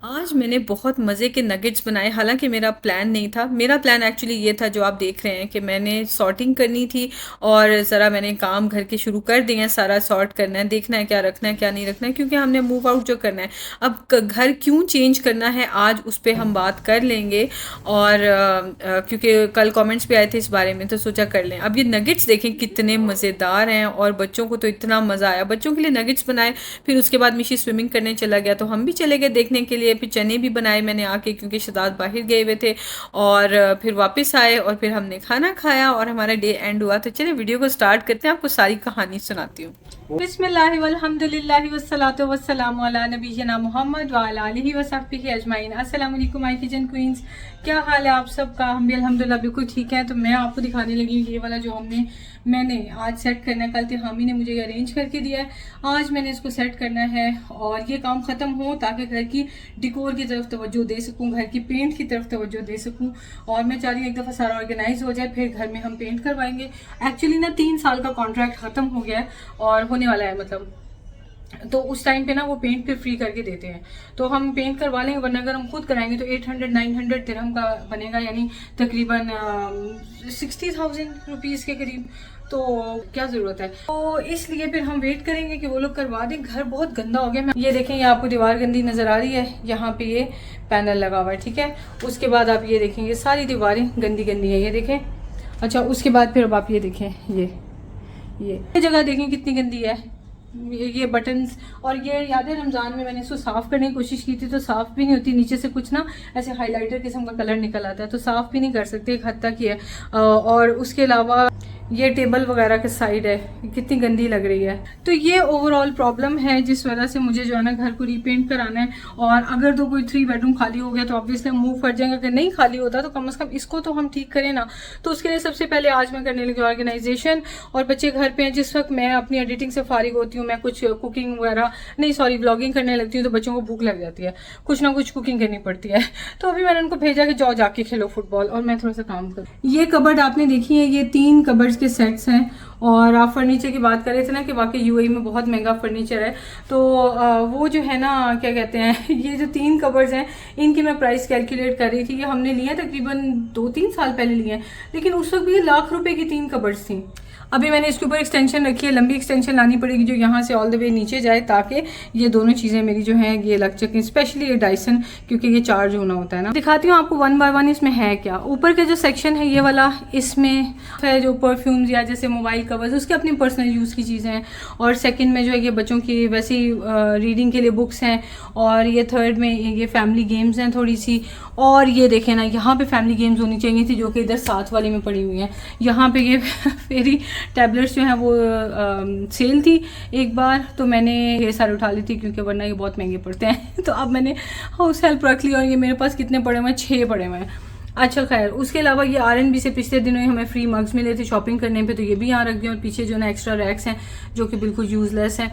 आज मैंने बहुत मज़े के नगेट्स बनाए। हालांकि मेरा प्लान नहीं था। मेरा प्लान एक्चुअली ये था जो आप देख रहे हैं कि मैंने सॉर्टिंग करनी थी और ज़रा मैंने काम घर के शुरू कर दिए हैं। सारा सॉर्ट करना है, देखना है क्या रखना है क्या नहीं रखना है, क्योंकि हमने मूव आउट जो करना है। अब घर क्यों चेंज करना है आज उस पर हम बात कर लेंगे। और क्योंकि कल कमेंट्स भी आए थे इस बारे में, तो सोचा कर लें। अब ये नगेट्स देखें कितने मज़ेदार हैं और बच्चों को तो इतना मज़ा आया। बच्चों के लिए नगेट्स बनाए, फिर उसके बाद मिशी स्विमिंग करने चला गया तो हम भी चले गए देखने के लिए। फिर चने भी बनाए मैंने आके, क्योंकि शहजाद बाहर गए हुए थे। और फिर वापस आए और फिर हमने खाना खाया और हमारा डे एंड हुआ। तो चलिए वीडियो को स्टार्ट करते हैं, आपको सारी कहानी सुनाती हूँ। बिस्मिल्लाहि वल्हम्दुलिल्लाहि वस्सलातु वस्सलामु अला नबीना मोहम्मद व अला आलिहि व सहबिहि अजमाइन। अस्सलाम वालेकुम माय किचन क्वींस, क्या हाल है आप सबका? हम भी अल्हम्दुलिल्लाह बिल्कुल ठीक है। तो मैं आपको दिखाने लगी ये वाला जो मैंने आज सेट करना है। कल तिहामी ने मुझे अरेंज करके दिया है, आज मैंने इसको सेट करना है और ये काम ख़त्म हो ताकि घर की डिकोर की तरफ तवज्जो दे सकूं, घर की पेंट की तरफ तवज्जो दे सकूं। और मैं चाह रही हूँ एक दफ़ा सारा ऑर्गेनाइज हो जाए, फिर घर में हम पेंट करवाएंगे। एक्चुअली ना 3 साल का कॉन्ट्रैक्ट ख़त्म हो गया है और होने वाला है, मतलब तो उस टाइम पे ना वो पेंट फिर फ्री करके देते हैं, तो हम पेंट करवा लेंगे। वरना अगर हम खुद कराएंगे तो 800-900 दिरहम का बनेगा, यानी तकरीबन 60,000 रुपीज़ के करीब। तो क्या ज़रूरत है, तो इसलिए फिर हम वेट करेंगे कि वो लोग करवा दें। घर बहुत गंदा हो गया। ये देखें, ये आपको दीवार गंदी नज़र आ रही है, यहाँ पे ये पैनल लगा हुआ है, ठीक है। उसके बाद आप ये देखेंगे सारी दीवारें गंदी गंदी है, ये देखें। अच्छा, उसके बाद फिर अब आप ये देखें, ये जगह देखें कितनी गंदी है। ये बटन्स, और ये याद है रमज़ान में मैंने इसको साफ़ करने की कोशिश की थी तो साफ़ भी नहीं होती। नीचे से कुछ ना ऐसे हाइलाइटर किस्म का कलर निकल आता है, तो साफ़ भी नहीं कर सकते, एक हद तक ही है। और उसके अलावा ये टेबल वगैरह के साइड है, कितनी गंदी लग रही है। तो ये ओवरऑल प्रॉब्लम है जिस वजह से मुझे जो है ना घर को रीपेंट कराना है। और अगर तो कोई 3 बेडरूम खाली हो गया तो ऑब्वियसली हम मूव कर जाएंगे। अगर नहीं खाली होता तो कम से कम इसको तो हम ठीक करें ना। तो उसके लिए सबसे पहले आज मैं करने लगी ऑर्गेनाइजेशन। और बच्चे घर पे हैं, जिस वक्त मैं अपनी एडिटिंग से फारिग होती हूँ, मैं कुछ कुकिंग वगैरह नहीं, सॉरी, व्लॉगिंग करने लगती हूँ, तो बच्चों को भूख लग जाती है, कुछ ना कुछ कुकिंग करनी पड़ती है। तो अभी मैंने उनको भेजा कि जाओ जाके खेलो फुटबॉल और मैं थोड़ा सा काम करूँ। ये कबर्ड आपने देखी है, ये 3 कबर्ड्स के सेट्स हैं। और आप फर्नीचर की बात कर रहे थे ना कि वाकई यूएई में बहुत महंगा फर्नीचर है। तो वो जो है ना, क्या कहते हैं, ये जो 3 कबर्ड्स हैं इनकी मैं प्राइस कैलकुलेट कर रही थी। ये हमने लिया तकरीबन 2-3 साल पहले लिए हैं, लेकिन उस वक्त भी ये लाख रुपए की 3 कबर्ड्स थी। अभी मैंने इसके ऊपर एक्सटेंशन रखी है, लंबी एक्सटेंशन लानी पड़ेगी जो यहाँ से ऑल द वे नीचे जाए, ताकि ये दोनों चीज़ें मेरी जो हैं ये लग सकें, स्पेशली ये डाइसन, क्योंकि ये चार्ज होना होता है ना। दिखाती हूँ आपको 1 बाय 1 इसमें है क्या। ऊपर का जो सेक्शन है ये वाला, इसमें है जो परफ्यूम्स या जैसे मोबाइल कवर्स, उसके अपनी पर्सनल यूज़ की चीज़ें हैं। और सेकंड में जो है ये बच्चों की वैसी रीडिंग के लिए बुक्स हैं। और ये थर्ड में ये फैमिली गेम्स हैं थोड़ी सी। और ये देखें ना, यहाँ पे फैमिली गेम्स होनी चाहिए थी जो कि इधर साथ वाले में पड़ी हुई हैं। यहाँ पे ये फेरी टैबलेट्स जो हैं वो सेल थी एक बार, तो मैंने ये सारे उठा ली थी क्योंकि वरना ये बहुत महंगे पड़ते हैं। तो अब मैंने हाउस हेल्प रख ली और ये मेरे पास कितने पड़े हुए हैं, 6 पड़े हुए हैं। अच्छा खैर, उसके अलावा ये आरएनबी से पिछले दिनों ही हमें फ्री मग्स मिले थे शॉपिंग करने पे, तो ये भी यहाँ रख दिए। और पीछे जो ना एक्स्ट्रा रैक्स हैं जो कि बिल्कुल यूज़लेस हैं।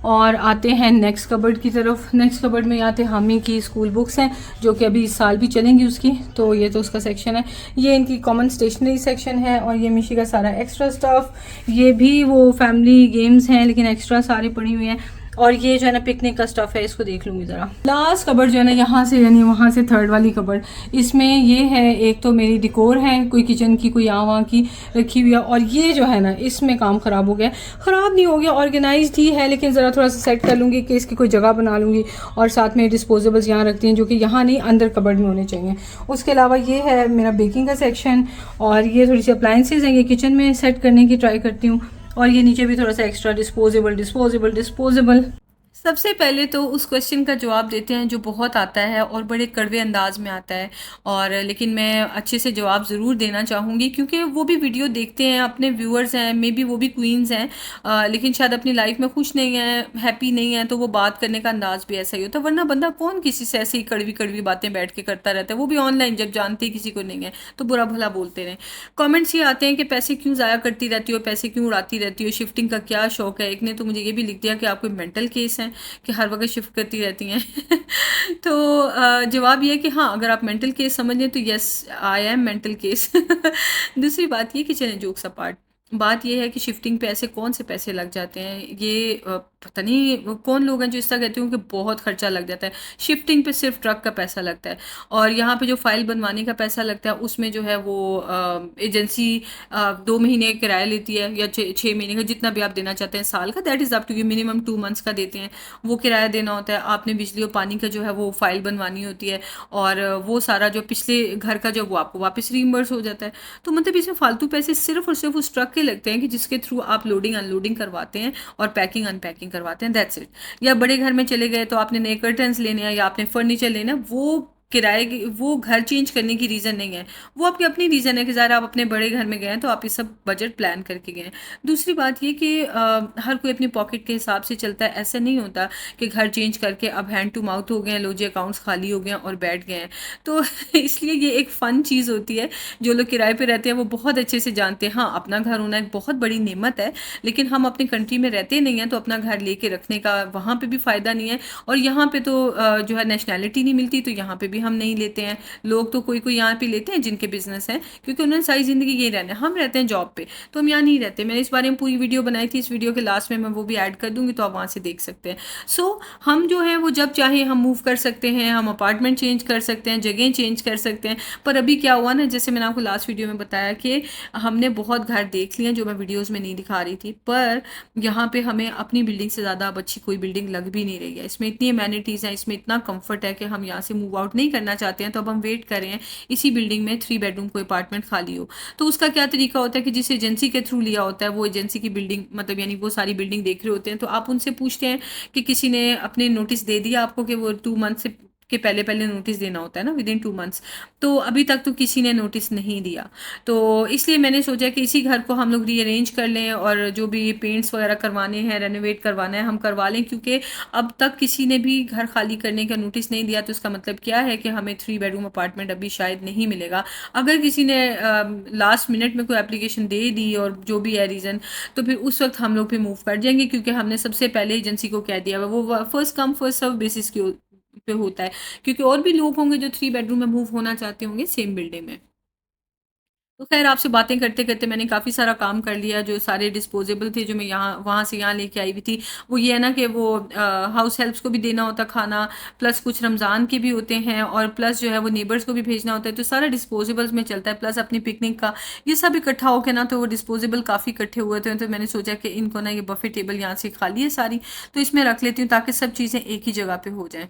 और आते हैं नेक्स्ट कबर्ड की तरफ। नेक्स्ट कबर्ड में आते हामी की स्कूल बुक्स हैं जो कि अभी इस साल भी चलेंगी उसकी, तो ये तो उसका सेक्शन है। ये इनकी कॉमन स्टेशनरी सेक्शन है। और ये मिशी का सारा एक्स्ट्रा स्टफ, ये भी वो फैमिली गेम्स हैं लेकिन एक्स्ट्रा सारी पड़ी हुई हैं। और ये जो है ना पिकनिक का स्टफ है, इसको देख लूँगी ज़रा। लास्ट कबर्ड जो है ना यहाँ से, यानी वहाँ से थर्ड वाली कबर्ड, इसमें ये है एक तो मेरी डिकोर है, कोई किचन की कोई यहाँ वहाँ की रखी हुई है। और ये जो है ना इसमें काम ख़राब हो गया। ख़राब नहीं हो गया, ऑर्गेनाइज ही है, लेकिन ज़रा थोड़ा सा सेट कर लूँगी कि इसकी कोई जगह बना लूँगी। और साथ में डिस्पोजेबल्स यहाँ रखती हैं जो कि यहाँ नहीं, अंदर कबर्ड में होने चाहिए। उसके अलावा ये है मेरा बेकिंग का सेक्शन। और ये थोड़ी सी अप्लाइंसेज हैं, ये किचन में सेट करने की ट्राई करती हूँ। और ये नीचे भी थोड़ा सा एक्स्ट्रा डिस्पोजेबल। सबसे पहले तो उस क्वेश्चन का जवाब देते हैं जो बहुत आता है और बड़े कड़वे अंदाज में आता है। और लेकिन मैं अच्छे से जवाब ज़रूर देना चाहूँगी, क्योंकि वो भी वीडियो देखते हैं, अपने व्यूअर्स हैं, मे बी वो भी क्वींस हैं, लेकिन शायद अपनी लाइफ में खुश नहीं है, हैप्पी नहीं है, तो वो बात करने का अंदाज भी ऐसा ही होता है। वरना बंदा कौन किसी से ऐसी कड़वी कड़वी बातें बैठ के करता रहता है, वो भी ऑनलाइन, जब जानते ही किसी को नहीं है तो बुरा भला बोलते रहें। कमेंट्स ये आते हैं कि पैसे क्यों ज़ाया करती रहती हो, पैसे क्यों उड़ाती रहती हो, शिफ्टिंग का क्या शौक है। एक ने तो मुझे ये भी लिख दिया कि आप कोई मेंटल केस हैं कि हर वक्त शिफ्ट करती रहती हैं। तो जवाब ये है कि हाँ, अगर आप मेंटल केस समझ लें तो yes, I am mental case. दूसरी बात ये कि चलें जोक्स अपार्ट, बात ये है कि शिफ्टिंग पे ऐसे कौन से पैसे लग जाते हैं, ये पता नहीं वो कौन लोग हैं जो इस तरह कहते हैं कि बहुत खर्चा लग जाता है। शिफ्टिंग पे सिर्फ ट्रक का पैसा लगता है, और यहाँ पे जो फाइल बनवाने का पैसा लगता है उसमें जो है वो एजेंसी 2 महीने किराया लेती है, या 6 महीने का, जितना भी आप देना चाहते हैं साल का, that is up to you. Minimum 2 months का देते हैं, वो किराया देना होता है। आपने बिजली और पानी का जो है वो फाइल बनवानी होती है, और वो सारा जो पिछले घर का जो वो आपको वापस रीइंबर्स हो जाता है। तो मतलब इसमें फालतू पैसे सिर्फ और सिर्फ उस ट्रक के लगते हैं कि जिसके थ्रू आप लोडिंग अनलोडिंग करवाते हैं और पैकिंग अनपैकिंग करवाते हैं, दैट्स इट। या बड़े घर में चले गए तो आपने नए कर्टन्स लेने हैं या आपने फर्नीचर लेना है, वो किराए की, वो घर चेंज करने की रीज़न नहीं है, वो आपकी अपनी रीज़न है कि ज़रा आप अपने बड़े घर में गए हैं तो आप ये सब बजट प्लान करके गए हैं। दूसरी बात ये कि हर कोई अपनी पॉकेट के हिसाब से चलता है। ऐसा नहीं होता कि घर चेंज करके अब हैंड टू माउथ हो गए हैं, लो जी अकाउंट्स खाली हो गए हैं और बैठ गए हैं। तो इसलिए ये एक फ़न चीज़ होती है। जो लोग किराए पे रहते हैं वो बहुत अच्छे से जानते हैं, हाँ अपना घर होना एक बहुत बड़ी नेमत है, लेकिन हम अपनी कंट्री में रहते नहीं हैं तो अपना घर लेके रखने का वहाँ पे भी फ़ायदा नहीं है। और यहाँ पे तो जो है नेशनैलिटी नहीं मिलती, तो यहाँ पे भी हम नहीं लेते हैं। लोग तो कोई कोई यहाँ पे लेते हैं जिनके बिजनेस हैं, क्योंकि उन्होंने सारी ज़िंदगी यही रहना है। हम रहते हैं जॉब पे, तो हम यहाँ नहीं रहते। मैंने इस बारे में पूरी वीडियो बनाई थी, इस वीडियो के लास्ट में मैं वो भी ऐड कर दूंगी, तो आप वहाँ से देख सकते हैं। सो हम जो है वो जब चाहे हम मूव कर सकते हैं, हम अपार्टमेंट चेंज कर सकते हैं, जगह चेंज कर सकते हैं। पर अभी क्या हुआ ना, जैसे मैंने आपको लास्ट वीडियो में बताया कि हमने बहुत घर देख लिए जो मैं वीडियोस में नहीं दिखा रही थी, पर यहाँ पे हमें अपनी बिल्डिंग से ज़्यादा अब अच्छी कोई बिल्डिंग लग भी नहीं रही है। इसमें इतनी अमेनिटीज़ हैं, इसमें इतना कंफर्ट है कि हम यहाँ से मूव आउट नहीं करना चाहते हैं। तो अब हम वेट कर रहे हैं इसी बिल्डिंग में 3 बेडरूम कोई अपार्टमेंट खाली हो। तो उसका क्या तरीका होता है कि जिस एजेंसी के थ्रू लिया होता है, वो एजेंसी की बिल्डिंग, मतलब यानी वो सारी बिल्डिंग देख रहे होते हैं, तो आप उनसे पूछते हैं कि किसी ने अपने नोटिस दे दिया आपको कि वो 2 मंथ से के पहले पहले नोटिस देना होता है ना, विद इन 2 मंथ्स। तो अभी तक तो किसी ने नोटिस नहीं दिया। तो इसलिए मैंने सोचा कि इसी घर को हम लोग रीअरेंज कर लें, और जो भी पेंट्स वगैरह करवाने हैं, रेनोवेट करवाना है, हम करवा लें। क्योंकि अब तक किसी ने भी घर खाली करने का नोटिस नहीं दिया, तो इसका मतलब क्या है कि हमें 3 बेडरूम अपार्टमेंट अभी शायद नहीं मिलेगा। अगर किसी ने लास्ट मिनट में कोई एप्लीकेशन दे दी और जो भी है रीज़न, तो फिर उस वक्त हम लोग फिर मूव कर जाएंगे, क्योंकि हमने सबसे पहले एजेंसी को कह दिया हुआ है। वो first come first serve basis के पे होता है, क्योंकि और भी लोग होंगे जो 3 बेडरूम में मूव होना चाहते होंगे सेम बिल्डिंग में। तो खैर आपसे बातें करते करते मैंने काफ़ी सारा काम कर लिया। जो सारे डिस्पोजेबल थे जो मैं यहाँ वहाँ से यहाँ लेके आई हुई थी, वो ये है ना कि वो हाउस हेल्प्स को भी देना होता खाना, प्लस कुछ रमज़ान के भी होते हैं, और प्लस जो है वो नेबर्स को भी भेजना होता है। तो सारा डिस्पोजेबल्स में चलता है, प्लस अपनी पिकनिक का ये सब इकट्ठा होकर ना, तो वो डिस्पोजेबल काफ़ी इकट्ठे हुए थे। तो मैंने सोचा कि इनको ना, ये बफे टेबल यहाँ से खाली है सारी, तो इसमें रख लेती हूँ ताकि सब चीज़ें एक ही जगह पर हो जाएँ।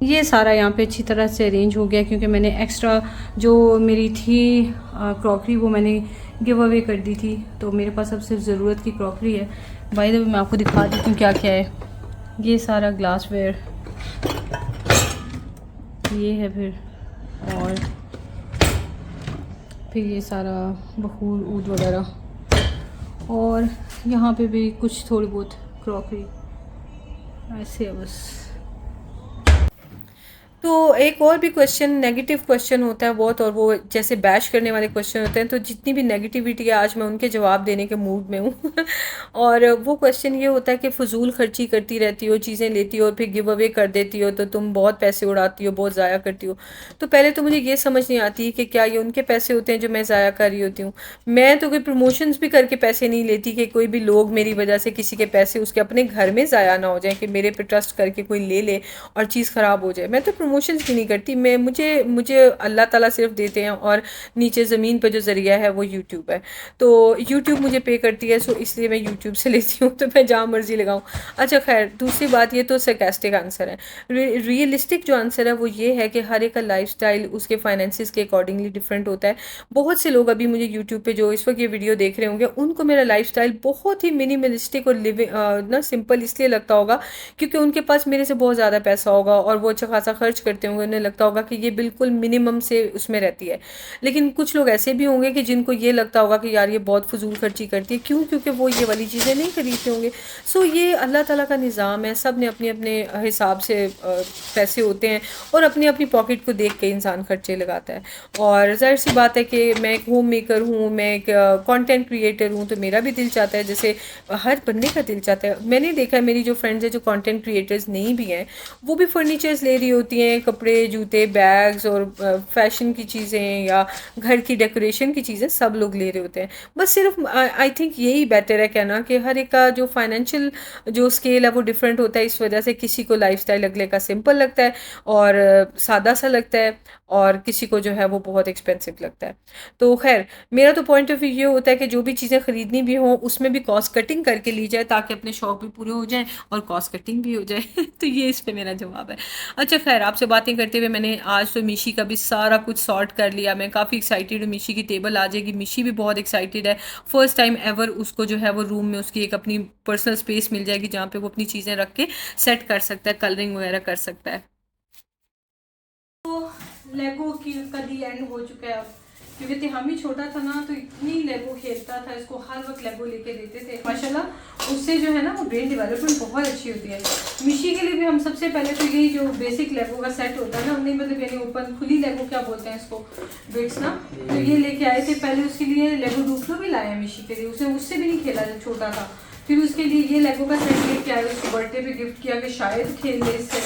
ये सारा यहाँ पे अच्छी तरह से अरेंज हो गया, क्योंकि मैंने एक्स्ट्रा जो मेरी थी क्रॉकरी वो मैंने गिव अवे कर दी थी। तो मेरे पास अब सिर्फ ज़रूरत की क्रॉकरी है। बाय द वे मैं आपको दिखा देती हूँ क्या क्या है। ये सारा ग्लासवेयर, ये है और फिर ये सारा बखूर ऊद वगैरह, और यहाँ पे भी कुछ थोड़ी बहुत क्रॉकरी ऐसे है बस। तो एक और भी क्वेश्चन, नेगेटिव क्वेश्चन होता है बहुत, और वो जैसे बैश करने वाले क्वेश्चन होते हैं। तो जितनी भी नेगेटिविटी है आज मैं उनके जवाब देने के मूड में हूँ। और वो क्वेश्चन ये होता है कि फ़जूल खर्ची करती रहती हो, चीज़ें लेती हो और फिर गिव अवे कर देती हो, तो तुम बहुत पैसे उड़ाती हो, बहुत ज़ाया करती हो। तो पहले तो मुझे ये समझ नहीं आती कि क्या ये उनके पैसे होते हैं जो मैं ज़ाया कर रही होती हूँ। मैं तो कोई प्रमोशंस भी करके पैसे नहीं लेती कि कोई भी लोग मेरी वजह से किसी के पैसे उसके अपने घर में ज़ाया ना हो जाए, कि मेरे पे ट्रस्ट करके कोई ले ले और चीज़ ख़राब हो जाए। मैं तो प्रमोशंस भी नहीं करती। मैं मुझे मुझे अल्लाह ताला सिर्फ देते हैं, और नीचे ज़मीन पर जो ज़रिया है वो यूट्यूब है। तो यूट्यूब मुझे पे करती है, सो इसलिए मैं यूट्यूब से लेती हूँ, तो मैं जहाँ मर्ज़ी लगाऊँ। अच्छा खैर, दूसरी बात, ये तो सरकास्टिक आंसर है। रियलिस्टिक जो आंसर है वो ये है कि हर एक का लाइफस्टाइल उसके फाइनेंसिस के अकॉर्डिंगली डिफरेंट होता है। बहुत से लोग अभी मुझे यूट्यूब पे जो इस वक्त ये वीडियो देख रहे होंगे, उनको मेरा लाइफस्टाइल बहुत ही मिनिमलिस्टिक और लिविंग ना सिंपल इसलिए लगता होगा क्योंकि उनके पास मेरे से बहुत ज़्यादा पैसा होगा और वो अच्छा खासा खर्च खर्च करते होंगे, उन्हें लगता होगा कि ये बिल्कुल मिनिमम से उसमें रहती है। लेकिन कुछ लोग ऐसे भी होंगे कि जिनको ये लगता होगा कि यार ये बहुत फजूल खर्ची करती है, क्यों? क्योंकि वो ये वाली चीज़ें नहीं खरीदते होंगे। सो ये अल्लाह ताला का निज़ाम है, सब ने अपने अपने हिसाब से पैसे होते हैं और अपनी अपनी पॉकेट को देख के इंसान खर्चे लगाता है। और ज़ाहिर सी बात है कि मैं एक होम मेकर हूँ, मैं एक कंटेंट क्रिएटर हूँ, तो मेरा भी दिल चाहता है, जैसे हर बंदे का दिल चाहता है। मैंने देखा है मेरी जो फ्रेंड्स हैं जो कंटेंट क्रिएटर्स नहीं भी हैं, वो भी फर्नीचर्स ले रही होती हैं, कपड़े, जूते, बैग्स और फैशन की चीज़ें या घर की डेकोरेशन की चीज़ें सब लोग ले रहे होते हैं। बस सिर्फ आई थिंक यही बेटर है कहना कि हर एक का जो फाइनेंशियल जो स्केल है वो डिफरेंट होता है। इस वजह से किसी को लाइफस्टाइल अगले का सिंपल लगता है और सादा सा लगता है, और किसी को जो है वो बहुत एक्सपेंसिव लगता है। तो खैर, मेरा तो पॉइंट ऑफ व्यू ये होता है कि जो भी चीज़ें ख़रीदनी भी हो उसमें भी कॉस्ट कटिंग करके ली जाए, ताकि अपने शौक भी पूरे हो जाएं और कॉस्ट कटिंग भी हो जाए। तो ये इस पे मेरा जवाब है। अच्छा खैर, आपसे बातें करते हुए मैंने आज तो मीशी का भी सारा कुछ सॉर्ट कर लिया। मैं काफ़ी एक्साइटेड हूँ, मीशी की टेबल आ जाएगी। मीशी भी बहुत एक्साइटेड है, फर्स्ट टाइम एवर उसको जो है वो रूम में उसकी एक अपनी पर्सनल स्पेस मिल जाएगी जहाँ पे वो अपनी चीज़ें रख के सेट कर सकता है, कलरिंग वगैरह कर सकता है। तो लेगो की का दी एंड हो चुका है अब, क्योंकि तिहामी छोटा था ना तो इतनी लेगो खेलता था, इसको हर वक्त लेगो लेके देते थे। माशाल्लाह उससे जो है ना वो ब्रेन डेवलपमेंट बहुत अच्छी होती है। मिशी के लिए भी हम सबसे पहले तो यही जो बेसिक लेगो का सेट होता है ना, उन्हें मतलब यानी ओपन खुली लेगो क्या बोलते हैं इसको, बिट्स ना, तो ये लेके आए थे। पहले उसके लिए लेगो डुप्लो भी लाया मिशी के लिए, उसने उससे भी नहीं खेला जब छोटा था। फिर उसके लिए ये लेगो का सेट लेके आए, उसको बर्थडे पे गिफ्ट किया कि शायद खेल ले इससे,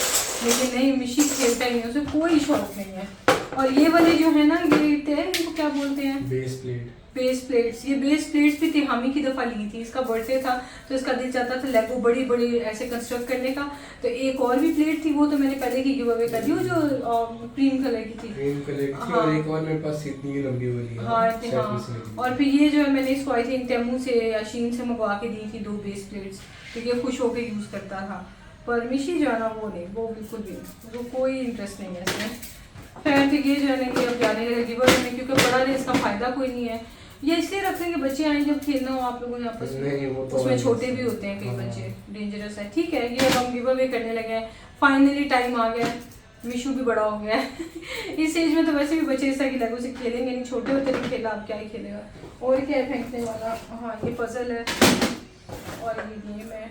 लेकिन नहीं, मिशी खेलता ही नहीं, उसे कोई शौक नहीं है। और ये वाले जो है ना, ये इनको क्या बोलते हैं, बेस प्लेट, बेस प्लेट्स। ये बेस प्लेट्स भी तिहामी की दफ़ा ली थी, इसका बर्थडे था तो इसका दिल चाहता था लेगो बड़ी बड़ी ऐसे कंस्ट्रक्ट करने का। तो एक और भी प्लेट थी, वो तो मैंने पहले की गिव अवे कर दी, जो क्रीम कलर की थी, क्रीम कलर की थी। और एक और मेरे पास इतनी लंबी वाली है। हाँ। और फिर ये जो है मैंने इसको आई थिंक टेमू से या शीन से मंगवा के दी थी 2 बेस प्लेट्स, तो ये खुश होकर यूज़ करता था। पर मिशी जो है ना वो नहीं, वो बिल्कुल भी नहीं, वो कोई इंटरेस्ट नहीं है इसमें। खैर तो ये जो है ना कि अब जाने लगे गिवर में, क्योंकि बड़ा नहीं, इसका फ़ायदा कोई नहीं है। ये इसलिए रखते हैं कि बच्चे आए जब खेलना हो आप लोगों ने आपस में, उसमें छोटे भी होते हैं कई बच्चे, डेंजरस है। ठीक है, ये हम गिव अवे करने लगे हैं, फाइनली टाइम आ गया है, मिशू भी बड़ा हो गया है। इस एज में तो वैसे भी बच्चे इस तरह की लेगो से खेलेंगे नहीं, छोटे होते नहीं खेला, अब क्या ही खेलेगा। और क्या है फेंकने वाला, हाँ ये पजल है और ये गेम है।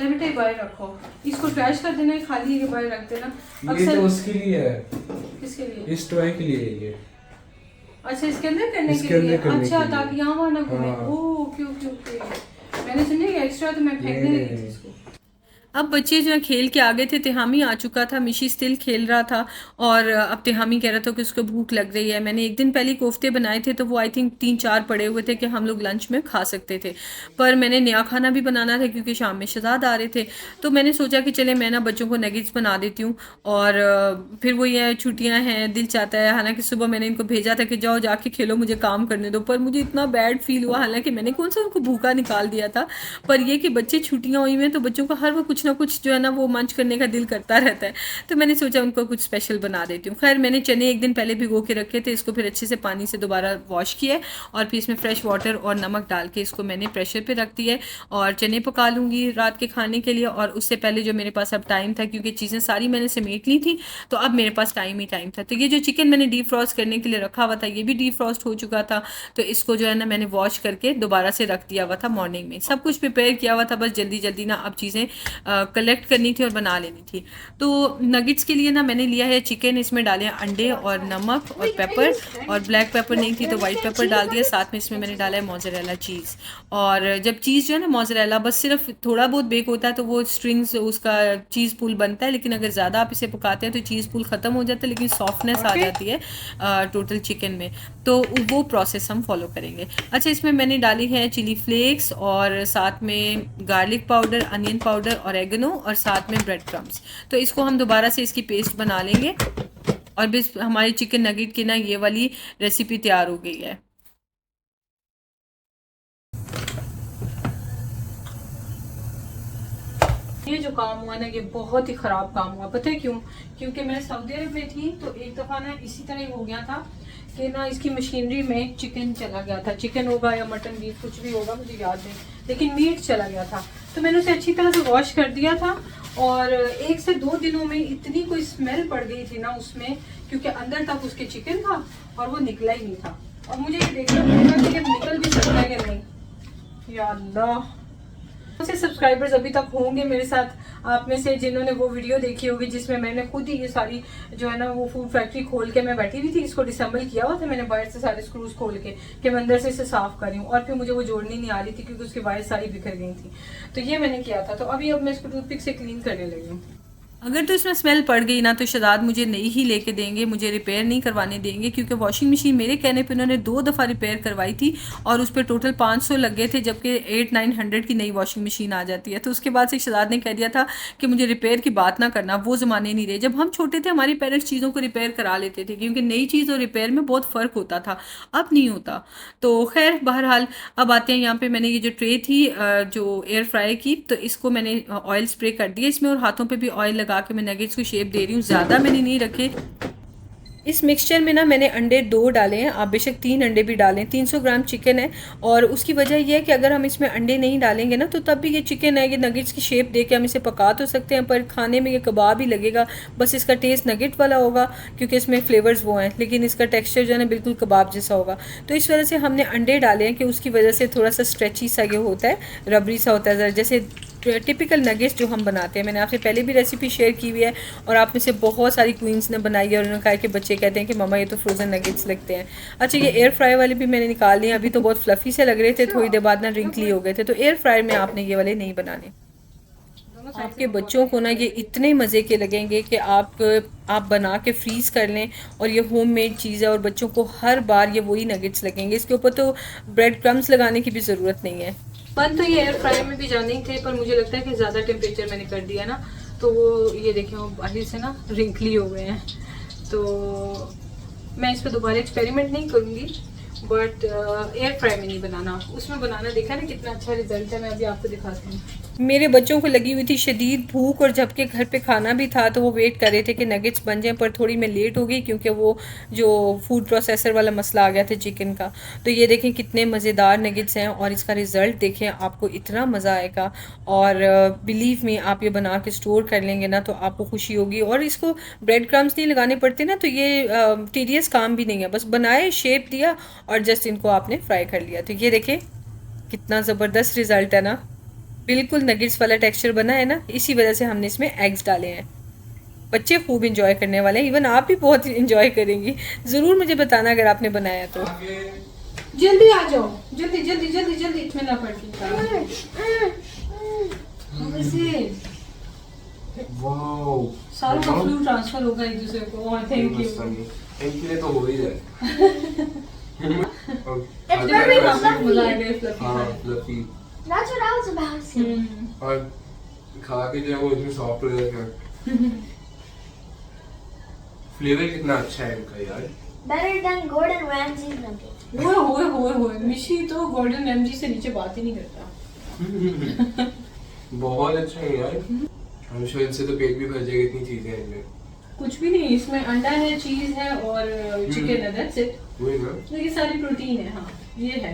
बेटे बाहर रखो, इसको ट्रैश कर देना है, खाली है बाहर रख देना। ये तो उसके लिए है। किसके लिए? इस टॉय के लिए ये। अच्छा, इसके अंदर करने के लिए? अच्छा, ताकि यहाँ वहाँ ना घूमे। ओह ओके ओके ओके, मैंने सुना कि एक्स्ट्रा, तो मैं फेंकने लगी थी इसको। अब बच्चे जो है खेल के आ गए थे, तिहामी आ चुका था, मिशी स्टिल खेल रहा था और अब तिहामी कह रहा था कि उसको भूख लग रही है। मैंने एक दिन पहले कोफ्ते बनाए थे, तो वो आई थिंक 3-4 पड़े हुए थे कि हम लोग लंच में खा सकते थे, पर मैंने नया खाना भी बनाना था क्योंकि शाम में शहजाद आ रहे थे। तो मैंने सोचा कि चले मैं ना बच्चों को नगेट्स बना देती हूँ। और फिर वो ये छुट्टियाँ हैं, दिल चाहता है, हालांकि सुबह मैंने इनको भेजा था कि जाओ जाके खेलो, मुझे काम करने दो, पर मुझे इतना बैड फील हुआ, हालांकि मैंने कौन सा उनको भूखा निकाल दिया था। पर ये कि बच्चे छुट्टियाँ हुई हैं तो बच्चों का हर वो कुछ ना कुछ जो है ना वो मंच करने का दिल करता रहता है, तो मैंने सोचा उनको कुछ स्पेशल बना देती हूँ। खैर मैंने चने एक दिन पहले भिगो के रखे थे, इसको फिर अच्छे से पानी से दोबारा वॉश किया है और फिर इसमें फ्रेश वाटर और नमक डाल के इसको मैंने प्रेशर पे रख दिया है और चने पका लूँगी रात के खाने के लिए। और उससे पहले जो मेरे पास अब टाइम था, क्योंकि चीज़ें सारी मैंने समेट ली थी, तो अब मेरे पास टाइम ही टाइम था। तो ये जो चिकन मैंने डीप फ्रॉस्ट करने के लिए रखा हुआ था, ये भी डीप फ्रॉस्ट हो चुका था, तो इसको जो है ना मैंने वॉश करके दोबारा से रख दिया हुआ था। मॉर्निंग में सब कुछ प्रिपेयर किया हुआ था, बस जल्दी जल्दी ना अब चीज़ें कलेक्ट करनी थी और बना लेनी थी। तो नगेट्स के लिए ना मैंने लिया है चिकन, इसमें डाले अंडे और नमक और पेपर, और ब्लैक पेपर नहीं थी तो वाइट पेपर डाल दिया। साथ में इसमें मैंने डाला है मोज़रेला चीज़। और जब चीज़ जो है ना मोज़रेला बस सिर्फ थोड़ा बहुत बेक होता है तो वो स्ट्रिंग्स उसका चीज़ पुल बनता है, लेकिन अगर ज़्यादा आप इसे पकाते हैं तो चीज़ पुल ख़त्म हो जाता है, लेकिन सॉफ्टनेस आ जाती है टोटल चिकन में, तो वो प्रोसेस हम फॉलो करेंगे। अच्छा, इसमें मैंने डाली है चिली फ्लेक्स और साथ में गार्लिक पाउडर, अनियन पाउडर, ऑरेगनो और साथ में ब्रेड क्रम्स। तो इसको हम दोबारा से इसकी पेस्ट बना लेंगे और बस हमारी चिकन नगेट की ना ये वाली रेसिपी तैयार हो गई है। ये जो काम हुआ ना ये बहुत ही ख़राब काम हुआ, पता है क्यों? क्योंकि मैं सऊदी अरब में थी तो एक दफ़ा ना इसी तरह हो गया था कि ना इसकी मशीनरी में चिकन चला गया था। चिकन होगा या मटन बीफ कुछ भी होगा मुझे याद नहीं, लेकिन मीट चला गया था। तो मैंने उसे अच्छी तरह से वॉश कर दिया था और 1 से 2 दिनों में इतनी कोई स्मेल पड़ गई थी ना उसमें, क्योंकि अंदर तक उसके चिकन था और वो निकला ही नहीं था। और मुझे ये देखना पड़ेगा कि ये निकल भी सकता है कि नहीं। या अल्लाह, से सब्सक्राइबर्स अभी तक होंगे मेरे साथ आप में से जिन्होंने वो वीडियो देखी होगी जिसमें मैंने खुद ही ये सारी जो है ना वो फूड फैक्ट्री खोल के मैं बैठी हुई थी, इसको डिसेंबल किया हुआ था मैंने बाहर से सारे स्क्रूज खोल के कि मैं अंदर से इसे साफ कर रही हूँ, और फिर मुझे वो जोड़नी नहीं आ रही थी क्योंकि उसकी वायर सारी बिखर गई थी। तो ये मैंने किया था। तो अभी अब मैं इसको टूथपिक से क्लीन करने लगी हूँ। अगर तो इसमें स्मेल पड़ गई ना तो शहजाद मुझे नई ही लेके देंगे, मुझे रिपेयर नहीं करवाने देंगे, क्योंकि वॉशिंग मशीन मेरे कहने पे उन्होंने 2 दफ़ा रिपेयर करवाई थी और उस पर टोटल 500 लग गए थे, जबकि 800-900 की नई वॉशिंग मशीन आ जाती है। तो उसके बाद से शहजाद ने कह दिया था कि मुझे रिपेयर की बात ना करना, वो ज़माने नहीं रहे। जब हम छोटे थे हमारे पेरेंट्स चीज़ों को रिपेयर करा लेते थे, क्योंकि नई चीज़ और रिपेयर में बहुत फ़र्क होता था, अब नहीं होता। तो खैर बहरहाल अब आते हैं यहाँ पे। मैंने ये जो ट्रे थी जो एयर फ्राई की, तो इसको मैंने ऑयल स्प्रे कर दिया इसमें, और हाथों पे भी ऑयल लगा के मैं नगेट्स को शेप दे रही हूँ। ज़्यादा मैंने नहीं रखे। इस मिक्सचर में ना मैंने अंडे 2 डाले हैं, आप बेशक 3 अंडे भी डालें। 300 ग्राम चिकन है, और उसकी वजह यह है कि अगर हम इसमें अंडे नहीं डालेंगे ना तो तब भी ये चिकन है, ये नगेट्स की शेप दे के हम इसे पका तो सकते हैं, पर खाने में ये कबाब ही लगेगा। बस इसका टेस्ट नगेट वाला होगा क्योंकि इसमें फ्लेवर्स वो हैं, लेकिन इसका टेक्सचर जो है ना बिल्कुल कबाब जैसा होगा। तो इस वजह से हमने अंडे डाले हैं कि उसकी वजह से थोड़ा सा स्ट्रेची सा ये होता है, रबरी सा होता है, जैसे टिपिकल नगेट्स जो हम बनाते हैं। मैंने आपसे पहले भी रेसिपी शेयर की हुई है, और आप में से बहुत सारी क्वींस ने बनाई है, और उन्होंने कहा कि बच्चे कहते हैं कि मम्मा ये तो फ्रोज़न नगेट्स लगते हैं। अच्छा, ये एयर फ्राई वाले भी मैंने निकाल लिए, अभी तो बहुत फ्लफ़ी से लग रहे थे, थोड़ी देर बाद ना रिंकली हो गए थे। तो एयर फ्रायर में आपने ये वाले नहीं बनाने। आपके बच्चों को ना ये इतने मज़े के लगेंगे कि आप बना के फ्रीज़ कर लें, और ये होममेड चीज़ है, और बच्चों को हर बार ये वही नगेट्स लगेंगे। इसके ऊपर तो ब्रेड क्रम्स लगाने की भी ज़रूरत नहीं है। बन तो ये एयर फ्रायर में भी जाने ही थे, पर मुझे लगता है कि ज़्यादा टेम्परेचर मैंने कर दिया ना, तो वो ये देखें वो बाहर से ना रिंकली हो गए हैं। तो मैं इस पर दोबारा एक्सपेरिमेंट नहीं करूँगी, बट एयर फ्राई में नहीं बनाना, उसमें बनाना देखा ना कितना अच्छा रिजल्ट है। मैं अभी आपको दिखाती हूँ। मेरे बच्चों को लगी हुई थी शदीद भूख, और जबकि घर पे खाना भी था, तो वो वेट कर रहे थे कि नगेट्स बन जाएं, पर थोड़ी मैं लेट हो गई क्योंकि वो जो फूड प्रोसेसर वाला मसला आ गया था चिकन का। तो ये देखें कितने मज़ेदार नगेट्स हैं, और इसका रिज़ल्ट देखें, आपको इतना मज़ा आएगा। और बिलीव मी, आप ये बना के स्टोर कर लेंगे ना तो आपको खुशी होगी। और इसको ब्रेड क्रम्स नहीं लगाने पड़ते ना, तो ये टीडियस काम भी नहीं है, बस बनाए, शेप दिया, और जस्ट इनको आपने फ्राई कर लिया। तो ये देखें कितना ज़बरदस्त रिज़ल्ट है ना, बिल्कुल नगेट्स वाला टेक्सचर बना है ना। इसी वजह से हमने इसमें एग्स डाले हैं। बच्चे खूब इंजॉय करने वाले हैं, इवन आप भी बहुत इंजॉय करेंगी। ज़रूर मुझे बताना अगर आपने बनाया तो। जल्दी आ जाओ, जल्दी जल्दी जल्दी जल्दी, इसमें ना पड़ती सारों का फ्लू ट्रांसफर होगा एक दूसरे को। Thank you. इनके लिए तो हो ही जाए। मजा आएगा fluffy. That's what I was about to say. और खा के जो है वो इतनी सॉफ्ट हो जाएगा। फ्लेवर कितना अच्छा है इनका यार। Better than Gordon Ramsay's nuggets. होए मिशी तो गॉर्डन रैमजी से नीचे बात ही नहीं करता। बहुत अच्छा है यार। हम श्योर इनसे तो पेट भी भर जाएगा, इतनी चीजें हैं इनमें। कुछ भी नहीं, इसमें अंडा है, चीज है और चिकन है, दैट्स इट। वही ना, ये सारी प्रोटीन है। हाँ ये है,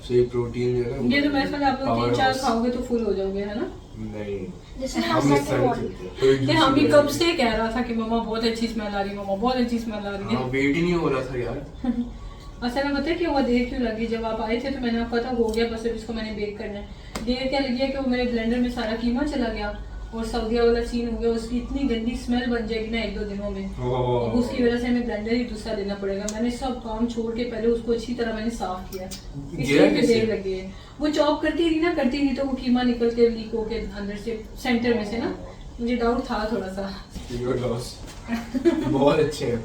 सही प्रोटीन जो है ना। ये तो मैं समझ आप लोग 3-4 खाओगे तो फुल हो जाओगे, है ना। नहीं, This is my हम इस second तरह one. चलते हैं। ये हम भी कब से कह रहा था कि मम्मा बहुत अच्छी स्मेल आ रही है, मम्मा बहुत अच्छी स्मेल आ रही हाँ, है। वेट ही नहीं हो रहा था यार। असल में पता है क्या हुआ, देर क्यों लगी? जब आप आए थे तो मैंने आपको पता हो गया, बस अब इसको मैंने बेक करना है। देर क्या लगी है कि वो मेरे ब्लेंडर में सारा कीमा चला गया, और सऊदीया वाला सीन हो गया, उसकी इतनी गंदी स्मेल बन जाएगी ना 1-2 दिनों में। अब उसकी वजह से हमें ब्लेंडर ही दूसरा लेना पड़ेगा। मैंने सब काम छोड़ के पहले उसको अच्छी तरह मैंने साफ किया, इसलिए फिर देर लगी है। वो चॉप करती रही तो वो कीमा निकल के लीक होके अंदर से सेंटर में से ना, मुझे डाउट था थोड़ा सा। बहुत अच्छे हैं।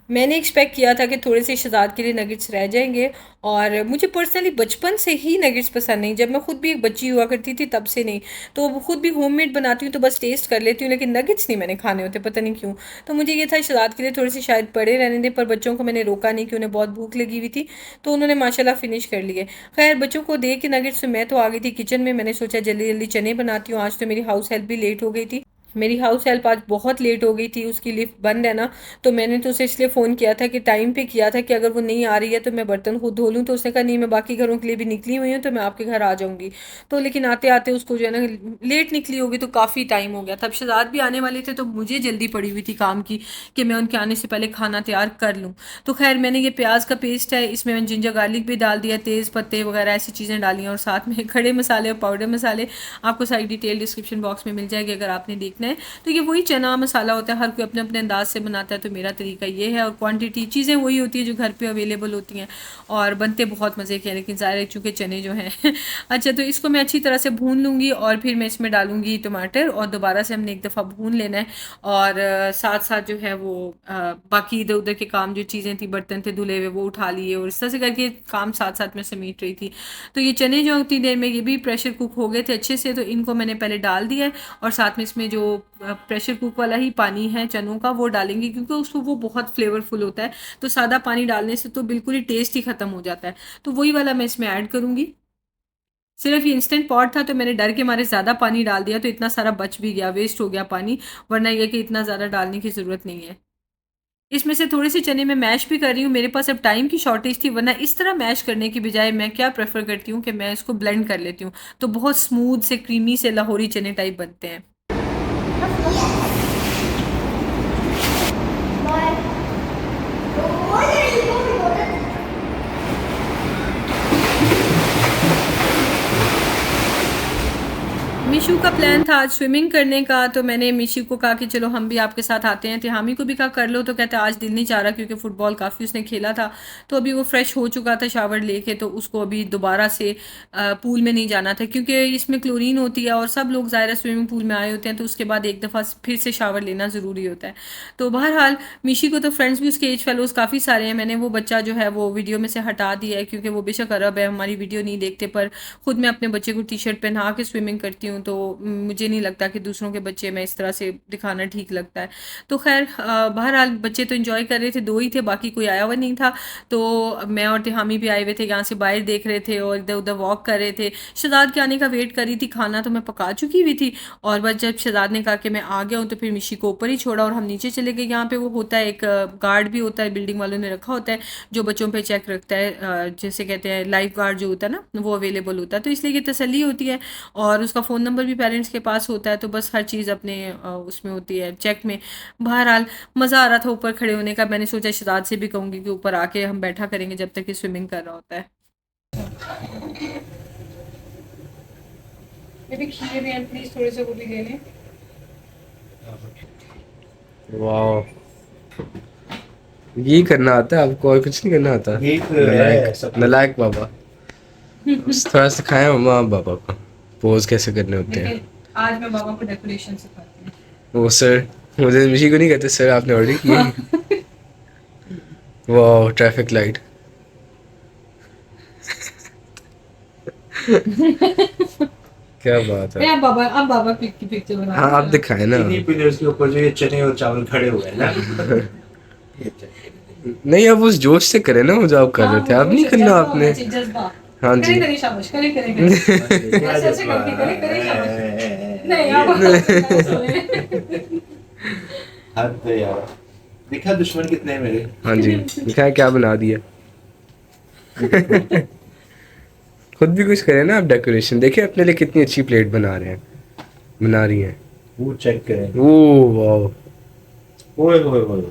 मैंने एक्सपेक्ट किया था कि थोड़े से शहजाद के लिए नगेट्स रह जाएंगे, और मुझे पर्सनली बचपन से ही नगेट्स पसंद नहीं। जब मैं खुद भी एक बच्ची हुआ करती थी तब से नहीं, तो खुद भी होममेड बनाती हूँ तो बस टेस्ट कर लेती हूँ, लेकिन नगेट्स नहीं मैंने खाने होते, पता नहीं क्यों। तो मुझे ये था शहजाद के लिए थोड़े से शायद पड़े रहने दे, पर बच्चों को मैंने रोका नहीं कि उन्हें बहुत भूख लगी हुई थी, तो उन्होंने माशाल्लाह फिनिश कर लिए। खैर बच्चों को दे के नगेट्स, मैं तो आ गई थी किचन में। मैंने सोचा जल्दी जल्दी चने बनाती हूँ, आज तो मेरी हाउस हेल्प भी लेट हो गई थी। मेरी हाउस हेल्प आज बहुत लेट हो गई थी, उसकी लिफ्ट बंद है ना, तो मैंने तो उसे इसलिए फ़ोन किया था कि टाइम पे किया था कि अगर वो नहीं आ रही है तो मैं बर्तन खुद धो लूँ, तो उसने कहा नहीं मैं बाकी घरों के लिए भी निकली हुई हूँ तो मैं आपके घर आ जाऊँगी। तो लेकिन आते आते उसको जो है ना लेट निकली होगी तो काफ़ी टाइम हो गया था। अब शहजाद भी आने वाले थे तो मुझे जल्दी पड़ी हुई थी काम की कि मैं उनके आने से पहले खाना तैयार कर लूँ। तो खैर मैंने ये प्याज का पेस्ट है, इसमें मैंने जिंजर गार्लिक भी डाल दिया, तेज़ पत्ते वगैरह ऐसी चीज़ें डाली हैं, और साथ में खड़े मसाले और पाउडर मसाले आपको सारी डिटेल डिस्क्रिप्शन बॉक्स में मिल जाएगी अगर आपने देखना है। तो ये वही चना मसाला होता है, हर कोई अपने अपने अंदाज से बनाता है, तो मेरा तरीका ये है, और क्वांटिटी चीज़ें वही होती है जो घर पे अवेलेबल होती हैं और बनते बहुत मज़े के हैं, लेकिन ज़ाहिर है चूँकि चने जो हैं अच्छा, तो इसको मैं अच्छी तरह से भून लूँगी और फिर मैं इसमें डालूँगी टमाटर, और दोबारा से हमने एक दफ़ा भून लेना है। और साथ साथ जो है वो बाकी इधर उधर के काम जो चीज़ें थी, बर्तन थे धुले हुए वो उठा लिए, और इस तरह से करके काम साथ साथ में समेट रही थी। तो ये चने जो उतनी देर में ये भी प्रेशर कुक हो गए थे अच्छे से, तो इनको मैंने पहले डाल दिया है, और साथ में इसमें जो प्रेशर कुक वाला ही पानी है चनों का वो डालेंगे, क्योंकि उसको वो बहुत फ्लेवरफुल होता है, तो सादा पानी डालने से तो बिल्कुल ही टेस्ट ही ख़त्म हो जाता है। तो वही वाला मैं इसमें ऐड करूँगी। सिर्फ ये इंस्टेंट पॉट था तो मैंने डर के मारे ज़्यादा पानी डाल दिया, तो इतना सारा बच भी गया, वेस्ट हो गया पानी, वरना ये कि इतना ज़्यादा डालने की ज़रूरत नहीं है। इसमें से थोड़े से चने मैं मैश भी कर रही हूँ, मेरे पास अब टाइम की शॉर्टेज थी, वरना इस तरह मैश करने की बजाय मैं क्या प्रेफर करती हूँ कि मैं इसको ब्लेंड कर लेती हूँ, तो बहुत स्मूथ से क्रीमी से लाहौरी चने टाइप बनते हैं। मिशू का प्लान था आज स्विमिंग करने का, तो मैंने मिशू को कहा कि चलो हम भी आपके साथ आते हैं, तिहामी को भी कहा कर लो, तो कहते आज दिल नहीं चाह रहा क्योंकि फ़ुटबॉल काफ़ी उसने खेला था, तो अभी वो फ्रेश हो चुका था शावर लेके, तो उसको अभी दोबारा से पूल में नहीं जाना था क्योंकि इसमें क्लोरीन होती है और सब लोग ज़ाहिर स्विमिंग पूल में आए होते हैं, तो उसके बाद एक दफ़ा फिर से शावर लेना ज़रूरी होता है। तो बहरहाल मिशी को तो फ्रेंड्स भी उसके एज फेलोज़ काफ़ी सारे हैं, मैंने वो बच्चा जो है वो वीडियो में से हटा दिया है क्योंकि वो बेशक अरब है, हमारी वीडियो नहीं देखते, पर खुद मैं अपने बच्चे को टी शर्ट पहना के स्विमिंग करती हूँ, तो मुझे नहीं लगता कि दूसरों के बच्चे मैं इस तरह से दिखाना ठीक लगता है। तो खैर बहरहाल बच्चे तो एंजॉय कर रहे थे, दो ही थे, बाकी कोई आया हुआ नहीं था, तो मैं और तिहामी भी आए हुए थे, यहाँ से बाहर देख रहे थे और इधर उधर वॉक कर रहे थे। शहजाद के आने का वेट कर रही थी, खाना तो मैं पका चुकी हुई थी, और बस जब शहजाद ने कहा कि मैं आ गया हूँ तो फिर मिशी को ऊपर ही छोड़ा और हम नीचे चले गए। यहाँ पे वो होता है एक गार्ड भी होता है, बिल्डिंग वालों ने रखा होता है जो बच्चों पे चेक रखता है, जैसे कहते हैं लाइफ गार्ड जो होता है ना, वो अवेलेबल होता है, तो इसलिए ये तसल्ली होती है, और उसका फ़ोन नंबर भी पेरेंट्स के पास होता है, तो बस हर चीज़ अपने उसमें होती है चेक में। बहरहाल मज़ा आ रहा था ऊपर खड़े होने का, मैंने सोचा शहजाद से भी कहूँगी कि ऊपर आके हम बैठा करेंगे जब तक कि स्विमिंग कर रहा होता है। बेबी खीर हैं, प्लीज़ थोड़े से वो भी ले लें। वाह, ये करना आता है आपको और कुछ नहीं करना आता? यही तो है नलायक सब। नलायक बाबा। थोड़ा सिखाया मम्मा पापा को पोज कैसे करने होते हैं। लेकिन आज मैं बाबा को डेकोरेशन सिखाती हूँ। वो सर, मुझे मिशी को नहीं कहते सर, आपने ऑर्डर की। वाह, ट्रैफिक लाइट। क्या बात है। अब बाबा की पिक्चर बना। हाँ, आप दिखाए ना। इन्हीं पिलर्स के ऊपर जो ये चने और चावल खड़े हुए हैं ना। नहीं, अब उस जोश से करे ना, वो जो आप कर रहे थे, अब नहीं करना आपने। जज्बा। हाँ जी। करें शाबाश, करें करें करें। ऐसे ऐसे करके करें शाबाश। नहीं आप हद है यार, देखा दुश्मन कितने हैं मेरे। हाँ जी, दिखाए क्या बना दिया। खुद भी कुछ करें ना आप, डेकोरेशन देखिए अपने लिए कितनी अच्छी प्लेट बना रही हैं। वो चेक करें। ओह वाह, ओए ओए ओए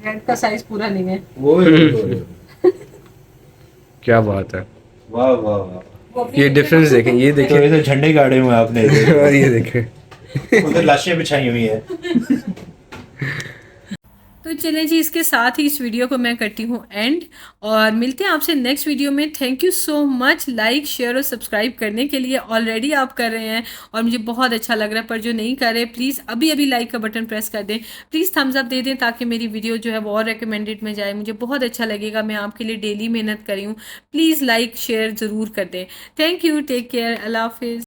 हेड का साइज पूरा नहीं है। ओए ओए, क्या बात है। वाह वाह वाह। ये डिफरेंस देखें, ये तो देखें। ये तो झंडे गाड़े हुए हैं आपने। और ये देखें। उधर लाशें बिछाई हुई हैं। तो चलें जी, इसके साथ ही इस वीडियो को मैं करती हूँ एंड, और मिलते हैं आपसे नेक्स्ट वीडियो में। Thank you so much like share और सब्सक्राइब करने के लिए, ऑलरेडी आप कर रहे हैं और मुझे बहुत अच्छा लग रहा है, पर जो नहीं कर रहे प्लीज़ अभी अभी लाइक का बटन प्रेस कर दें, प्लीज़ थम्स अप दे दें ताकि मेरी वीडियो जो है वो और रिकमेंडेड में जाए, मुझे बहुत अच्छा लगेगा, मैं आपके लिए डेली मेहनत करी हूँ। प्लीज़ लाइक शेयर ज़रूर कर दें। थैंक यू, टेक केयर, अल्लाह हाफिज़।